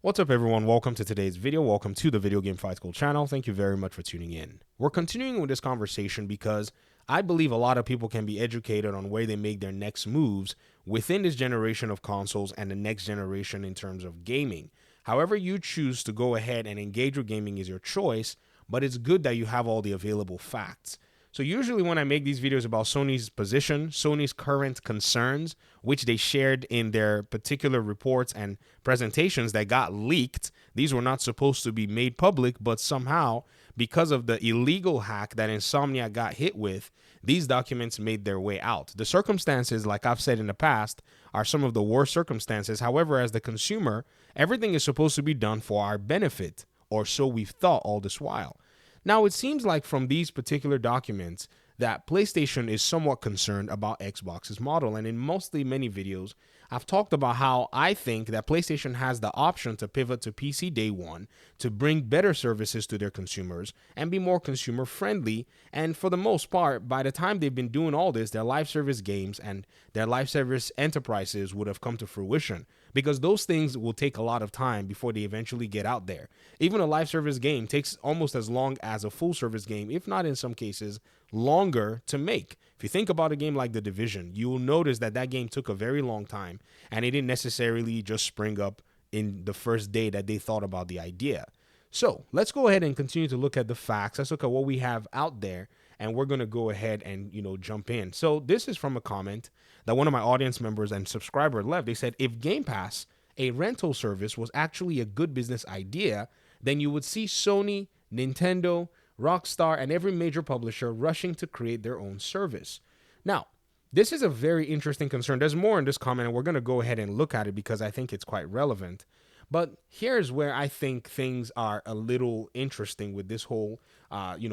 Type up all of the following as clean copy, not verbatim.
What's up, everyone? Welcome to today's video. Welcome to the Video Game Fight School channel. Thank you very much for tuning in. We're continuing with this conversation because I believe a lot of people can be educated on where they make their next moves within this generation of consoles and the next generation in terms of gaming. However you choose to go ahead and engage with gaming is your choice, but it's good that you have all the available facts. So usually when I make these videos about Sony's position, Sony's current concerns, which they shared in their particular reports and presentations that got leaked, these were not supposed to be made public, but somehow, because of the illegal hack that Insomniac got hit with, these documents made their way out. The circumstances, like I've said in the past, are some of the worst circumstances. However, as the consumer, everything is supposed to be done for our benefit, or so we've thought all this while. Now, it seems like from these particular documents that PlayStation is somewhat concerned about Xbox's model. And in many videos, I've talked about how I think that PlayStation has the option to pivot to PC day one to bring better services to their consumers and be more consumer friendly. And for the most part, by the time they've been doing all this, their live service games and their live service enterprises would have come to fruition, because those things will take a lot of time before they eventually get out there. Even a live service game takes almost as long as a full service game, if not in some cases longer to make. If you think about a game like The Division, you will notice that that game took a very long time, and it didn't necessarily just spring up in the first day that they thought about the idea. So let's go ahead and continue to look at the facts. Let's look at what we have out there, and we're going to go ahead and, jump in. So this is from a comment that one of my audience members and subscriber left. They said, if Game Pass, a rental service, was actually a good business idea, then you would see Sony, Nintendo, Rockstar, and every major publisher rushing to create their own service. Now, this is a very interesting concern. There's more in this comment, and we're going to go ahead and look at it because I think it's quite relevant. But here's where I think things are a little interesting with this whole,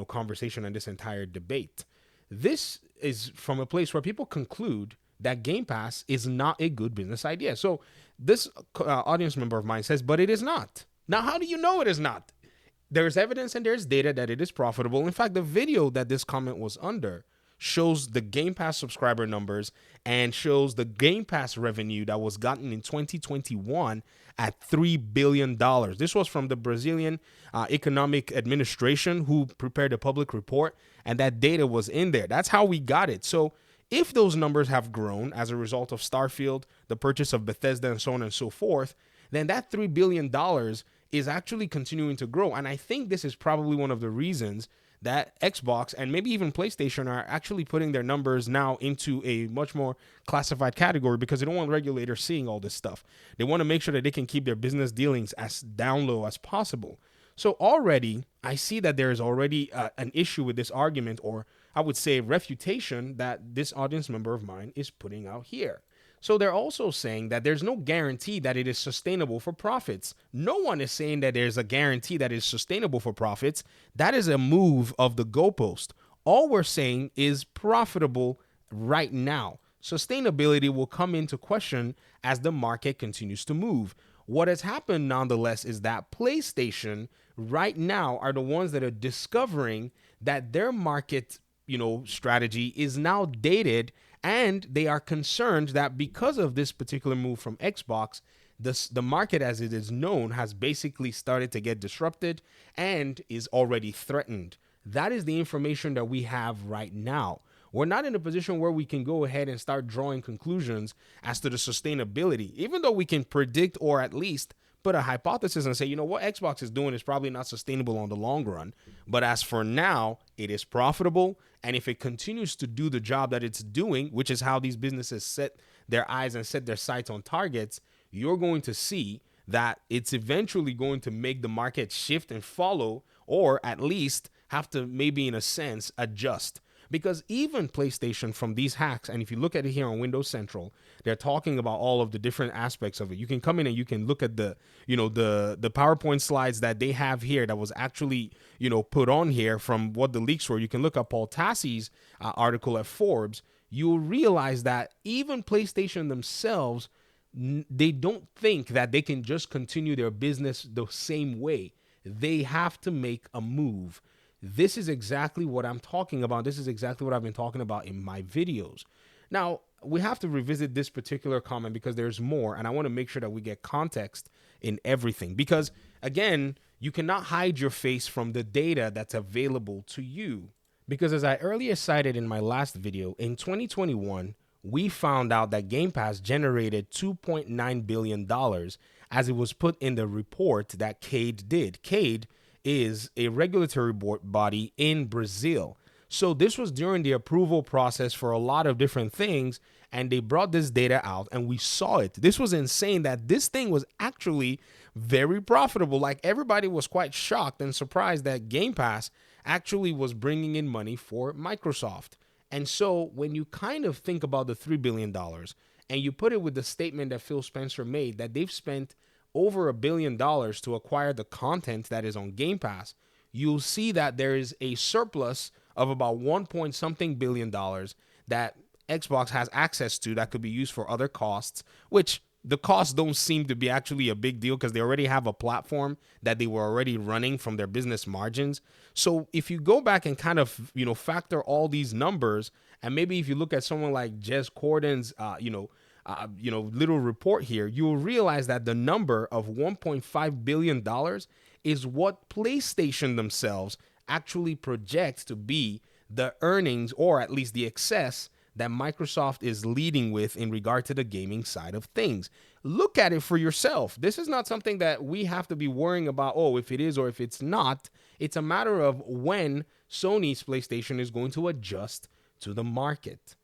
conversation and this entire debate. This is from a place where people conclude that Game Pass is not a good business idea. So this audience member of mine says, but it is not. Now, how do you know it is not? There's evidence and there's data that it is profitable. In fact, the video that this comment was under shows the Game Pass subscriber numbers and shows the Game Pass revenue that was gotten in 2021 at $3 billion. This was from the Brazilian Economic Administration, who prepared a public report, and that data was in there. That's how we got it. So if those numbers have grown as a result of Starfield, the purchase of Bethesda, and so on and so forth, then that $3 billion is actually continuing to grow. And I think this is probably one of the reasons that Xbox and maybe even PlayStation are actually putting their numbers now into a much more classified category, because they don't want regulators seeing all this stuff. They want to make sure that they can keep their business dealings as down low as possible. So already, I see that there is already an issue with this argument, or I would say refutation, that this audience member of mine is putting out here. So they're also saying that there's no guarantee that it is sustainable for profits. No one is saying that there's a guarantee that it's sustainable for profits. That is a move of the goalpost. All we're saying is profitable right now. Sustainability will come into question as the market continues to move. What has happened nonetheless is that PlayStation right now are the ones that are discovering that their market, strategy is now dated, and they are concerned that because of this particular move from Xbox, the market as it is known has basically started to get disrupted and is already threatened. That is the information that we have right now. We're not in a position where we can go ahead and start drawing conclusions as to the sustainability, even though we can predict or at least put a hypothesis and say, what Xbox is doing is probably not sustainable on the long run. But as for now, it is profitable. And if it continues to do the job that it's doing, which is how these businesses set their eyes and set their sights on targets, you're going to see that it's eventually going to make the market shift and follow, or at least have to maybe in a sense adjust. Because even PlayStation, from these hacks, and if you look at it here on Windows Central, they're talking about all of the different aspects of it. You can come in and you can look at the PowerPoint slides that they have here that was actually, put on here from what the leaks were. You can look at Paul Tassi's article at Forbes. You'll realize that even PlayStation themselves, they don't think that they can just continue their business the same way. They have to make a move. This is exactly what I'm talking about. This is exactly what I've been talking about in my videos. Now, we have to revisit this particular comment because there's more, and I want to make sure that we get context in everything. Because again, you cannot hide your face from the data that's available to you. Because as I earlier cited in my last video, in 2021, we found out that Game Pass generated $2.9 billion as it was put in the report that CADE did. CADE is a regulatory body in Brazil. So this was during the approval process for a lot of different things, and they brought this data out and we saw it. This was insane that this thing was actually very profitable. Like, everybody was quite shocked and surprised that Game Pass actually was bringing in money for Microsoft. And so when you kind of think about the $3 billion and you put it with the statement that Phil Spencer made that they've spent over $1 billion to acquire the content that is on Game Pass, you'll see that there is a surplus of about 1 point something billion dollars that Xbox has access to that could be used for other costs, which the costs don't seem to be actually a big deal because they already have a platform that they were already running from their business margins. So if you go back and kind of, factor all these numbers, and maybe if you look at someone like Jez Corden's, little report here, you'll realize that the number of $1.5 billion is what PlayStation themselves actually projects to be the earnings, or at least the excess, that Microsoft is leading with in regard to the gaming side of things. Look at it for yourself. This is not something that we have to be worrying about, if it is or if it's not. It's a matter of when Sony's PlayStation is going to adjust to the market.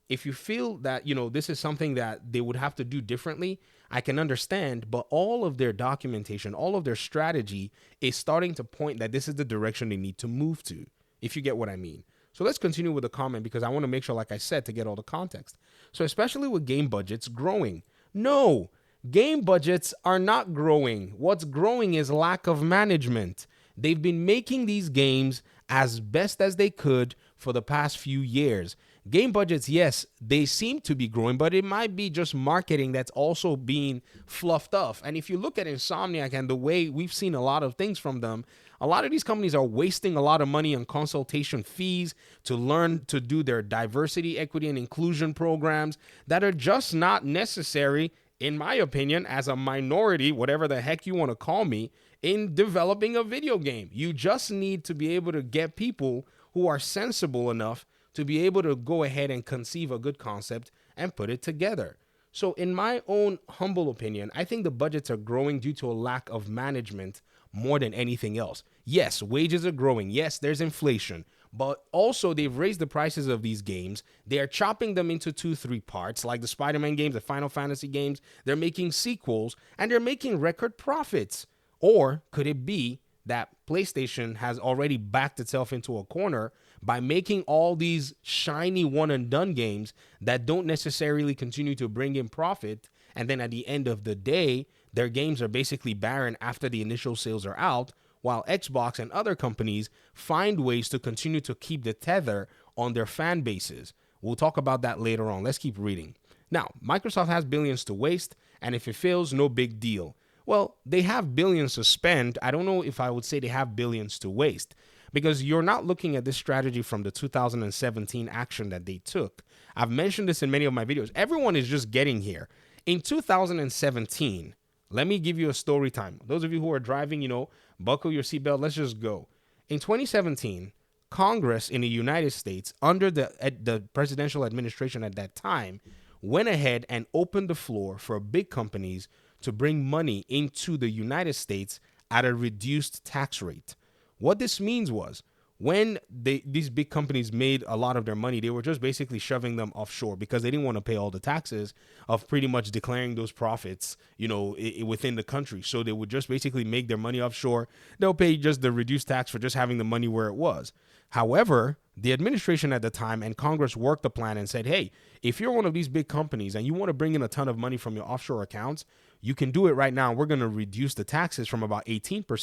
If you feel that, this is something that they would have to do differently, I can understand, but all of their documentation, all of their strategy is starting to point that this is the direction they need to move to, if you get what I mean. So let's continue with the comment because I want to make sure, like I said, to get all the context. So especially with game budgets growing. No, game budgets are not growing. What's growing is lack of management. They've been making these games as best as they could for the past few years. Game budgets, yes, they seem to be growing, but it might be just marketing that's also being fluffed up. And if you look at Insomniac and the way we've seen a lot of things from them, a lot of these companies are wasting a lot of money on consultation fees to learn to do their diversity, equity, and inclusion programs that are just not necessary, in my opinion, as a minority, whatever the heck you want to call me, in developing a video game. You just need to be able to get people who are sensible enough to be able to go ahead and conceive a good concept and put it together. So in my own humble opinion, I think the budgets are growing due to a lack of management more than anything else. Yes, wages are growing. Yes, there's inflation. But also they've raised the prices of these games. They are chopping them into 2-3 parts, like the Spider-Man games, the Final Fantasy games. They're making sequels, and they're making record profits. Or could it be that PlayStation has already backed itself into a corner by making all these shiny one-and-done games that don't necessarily continue to bring in profit, and then at the end of the day, their games are basically barren after the initial sales are out, while Xbox and other companies find ways to continue to keep the tether on their fan bases. We'll talk about that later on. Let's keep reading. Now, Microsoft has billions to waste, and if it fails, no big deal. Well, they have billions to spend. I don't know if I would say they have billions to waste, because you're not looking at this strategy from the 2017 action that they took. I've mentioned this in many of my videos. Everyone is just getting here. In 2017, let me give you a story time. Those of you who are driving, buckle your seatbelt. Let's just go. In 2017, Congress in the United States, under the presidential administration at that time, went ahead and opened the floor for big companies to bring money into the United States at a reduced tax rate. What this means was, when these big companies made a lot of their money, they were just basically shoving them offshore because they didn't want to pay all the taxes of pretty much declaring those profits, within the country. So they would just basically make their money offshore. They'll pay just the reduced tax for just having the money where it was. However, the administration at the time and Congress worked a plan and said, hey, if you're one of these big companies and you want to bring in a ton of money from your offshore accounts, you can do it right now. We're going to reduce the taxes from about 35%,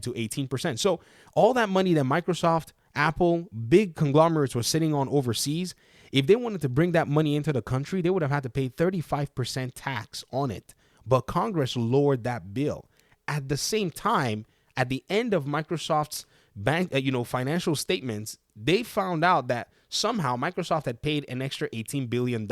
to 18%. So all that money that Microsoft, Apple, big conglomerates were sitting on overseas, if they wanted to bring that money into the country, they would have had to pay 35% tax on it. But Congress lowered that bill. At the same time, at the end of Microsoft's financial statements, they found out that somehow Microsoft had paid an extra $18 billion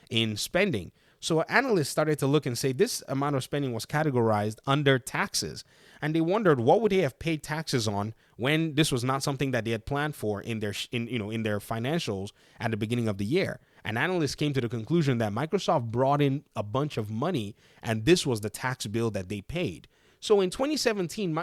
in spending. So analysts started to look and say this amount of spending was categorized under taxes. And they wondered what would they have paid taxes on when this was not something that they had planned for in their in their financials at the beginning of the year. And analysts came to the conclusion that Microsoft brought in a bunch of money and this was the tax bill that they paid. So in 2017,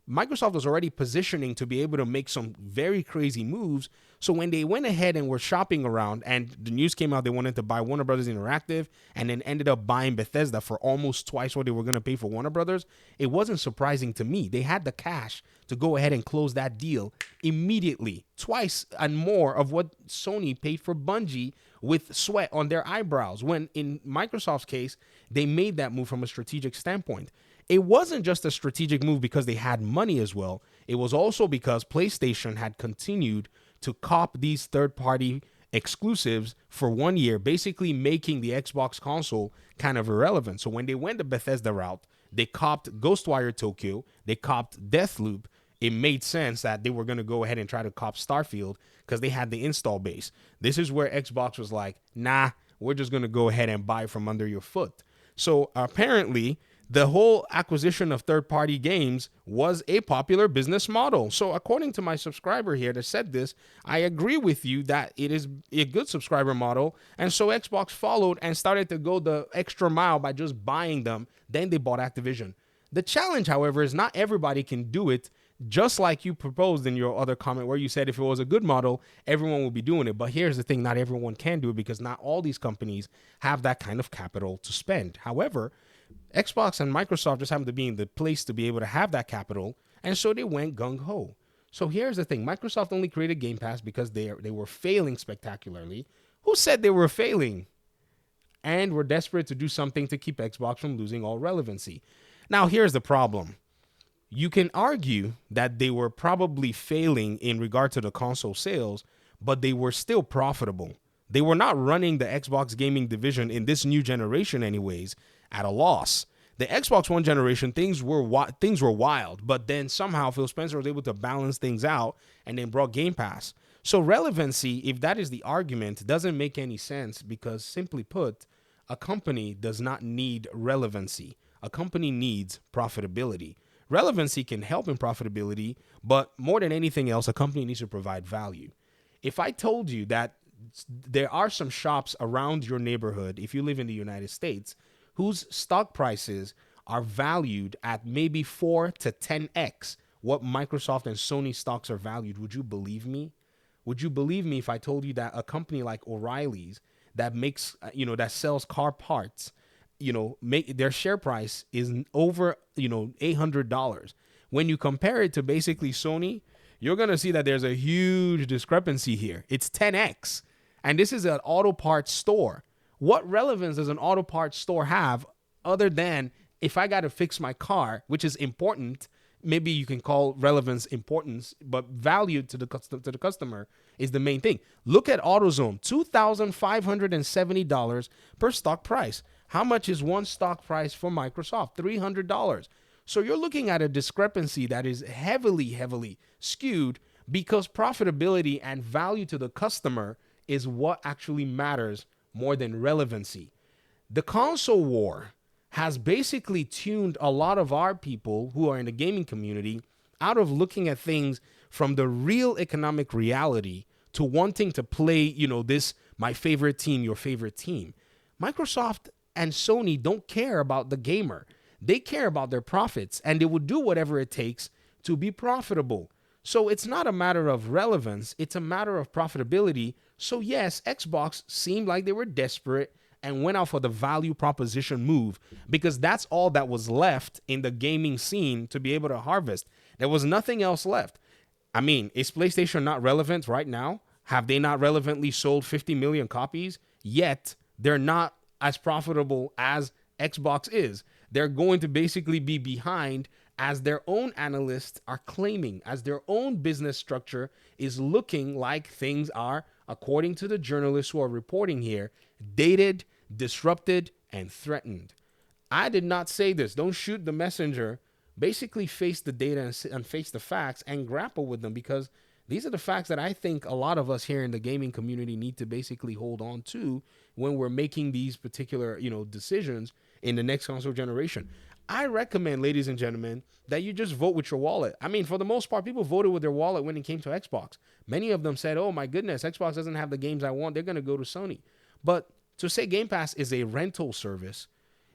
Microsoft was already positioning to be able to make some very crazy moves. So when they went ahead and were shopping around and the news came out they wanted to buy Warner Brothers Interactive and then ended up buying Bethesda for almost twice what they were going to pay for Warner Brothers, it wasn't surprising to me. They had the cash to go ahead and close that deal immediately, twice and more of what Sony paid for Bungie with sweat on their eyebrows, when in Microsoft's case, they made that move from a strategic standpoint. It wasn't just a strategic move because they had money as well. It was also because PlayStation had continued to cop these third-party exclusives for 1 year, basically making the Xbox console kind of irrelevant. So when they went the Bethesda route, they copped Ghostwire Tokyo, they copped Deathloop. It made sense that they were going to go ahead and try to cop Starfield because they had the install base. This is where Xbox was like, nah, we're just going to go ahead and buy from under your foot. So apparently, the whole acquisition of third-party games was a popular business model. So according to my subscriber here that said this, I agree with you that it is a good subscriber model. And so Xbox followed and started to go the extra mile by just buying them. Then they bought Activision. The challenge, however, is not everybody can do it, just like you proposed in your other comment where you said if it was a good model, everyone would be doing it. But here's the thing, not everyone can do it because not all these companies have that kind of capital to spend. However, Xbox and Microsoft just happen to be in the place to be able to have that capital, and so they went gung-ho. So here's the thing. Microsoft only created Game Pass because they were failing spectacularly. Who said they were failing? And were desperate to do something to keep Xbox from losing all relevancy. Now, here's the problem. You can argue that they were probably failing in regard to the console sales, but they were still profitable. They were not running the Xbox gaming division in this new generation anyways at a loss. The Xbox One generation, things were wild, but then somehow Phil Spencer was able to balance things out and then brought Game Pass. So relevancy, if that is the argument, doesn't make any sense because simply put, a company does not need relevancy. A company needs profitability. Relevancy can help in profitability, but more than anything else, a company needs to provide value. If I told you that there are some shops around your neighborhood, if you live in the United States, whose stock prices are valued at maybe 4 to 10x what Microsoft and Sony stocks are valued, would you believe me? Would you believe me if I told you that a company like O'Reilly's that makes, that sells car parts, their share price is over, $800. When you compare it to basically Sony, you're going to see that there's a huge discrepancy here. It's 10x. And this is an auto parts store. What relevance does an auto parts store have other than if I got to fix my car, which is important? Maybe you can call relevance importance, but value to the customer is the main thing. Look at AutoZone, $2,570 per stock price. How much is one stock price for Microsoft? $300. So you're looking at a discrepancy that is heavily skewed because profitability and value to the customer is what actually matters more than relevancy. The console war has basically tuned a lot of our people who are in the gaming community out of looking at things from the real economic reality to wanting to play, this, my favorite team, your favorite team. Microsoft and Sony don't care about the gamer. They care about their profits, and they would do whatever it takes to be profitable. So it's not a matter of relevance. It's a matter of profitability. So yes, Xbox seemed like they were desperate and went out for the value proposition move because that's all that was left in the gaming scene to be able to harvest. There was nothing else left. I mean, is PlayStation not relevant right now? Have they not relevantly sold 50 million copies? Yet, they're not as profitable as Xbox is. They're going to basically be behind as their own analysts are claiming, as their own business structure is looking like things are, according to the journalists who are reporting here, dated, disrupted, and threatened. I did not say this. Don't shoot the messenger. Basically face the data and face the facts and grapple with them because These are the facts that I think a lot of us here in the gaming community need to basically hold on to when we're making these particular, decisions in the next console generation. I recommend, ladies and gentlemen, that you just vote with your wallet. I mean, for the most part, people voted with their wallet when it came to Xbox. Many of them said, oh my goodness, Xbox doesn't have the games I want. They're going to go to Sony. But to say Game Pass is a rental service,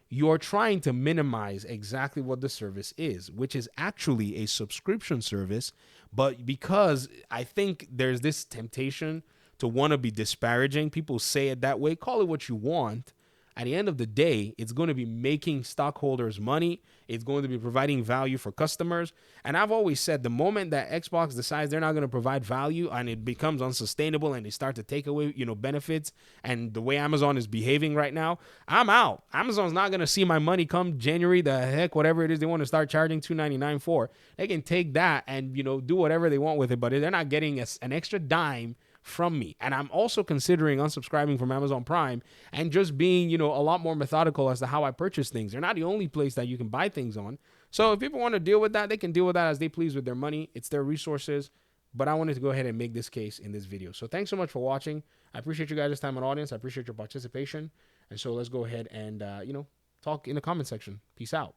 you're trying to minimize exactly what the service is, which is actually a subscription service. But because I think there's this temptation to want to be disparaging, people say it that way, call it what you want. At the end of the day, it's going to be making stockholders money. It's going to be providing value for customers. And I've always said the moment that Xbox decides they're not going to provide value and it becomes unsustainable and they start to take away, benefits, and the way Amazon is behaving right now, I'm out. Amazon's not going to see my money come January, the heck, whatever it is they want to start charging $2.99 for. They can take that and, do whatever they want with it, but they're not getting an extra dime from me. And I'm also considering unsubscribing from Amazon Prime and just being, a lot more methodical as to how I purchase things. They're not the only place that you can buy things on. So if people want to deal with that, they can deal with that as they please with their money. It's their resources. But I wanted to go ahead and make this case in this video. So thanks so much for watching. I appreciate you guys' time and audience. I appreciate your participation. And so let's go ahead and, talk in the comment section. Peace out.